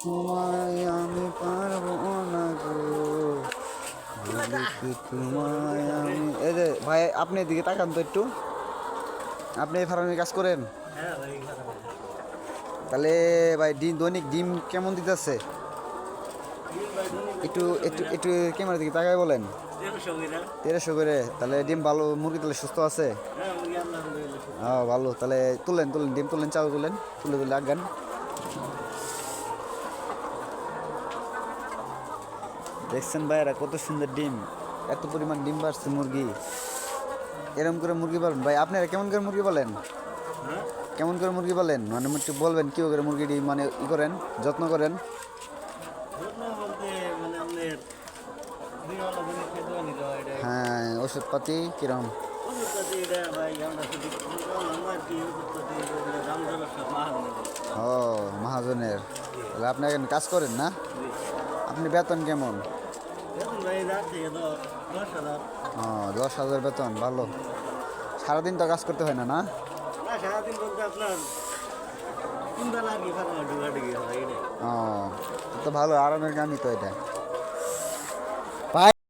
তোমায় আমি পারবো না গো, ভুলি কি তোমায় আমি। এই যে ভাই, আপনি এদিকে তাকান তো একটু। আপনি এই ফার্মে কাজ করেন? তাহলে ভাই ডিম, দৈনিক ডিম কেমন দিতেছে? একটু একটু একটু ক্যামেরার দিকে তাকাই বলেন। 1300 করে? তাহলে ডিম ভালো, মুরগি তাহলে সুস্থ আছে? হ্যাঁ ভালো। তাহলে তুলেন তুলেন, ডিম তুলেন, চাল তুলেন, তুলে তুলে আগান। দেখছেন ভাইরা কত সুন্দর ডিম, এত পরিমাণ ডিম পারছে মুরগি। এরকম করে মুরগি পালন ভাই, আপনারা কেমন করে মুরগি পালেন? কেমন করে মুরগি পালেন মানে একটু বলবেন, কী করে মুরগিটি মানে ই করেন, যত্ন করেন? হ্যাঁ, ওষুধপাতি কিরম? ও, মহাজনের। তাহলে আপনি এখন কাজ করেন না? আপনি বেতন কেমন? ও, 10,000 বেতন, ভালো। সারাদিন তো কাজ করতে হয় না, না? সারাদিন বলতে আপনার কোন বেলা আর কি ফাঁকা ঢুকাঢুকি হয় ও, তো ভালো, আরামের কামই তো এটা।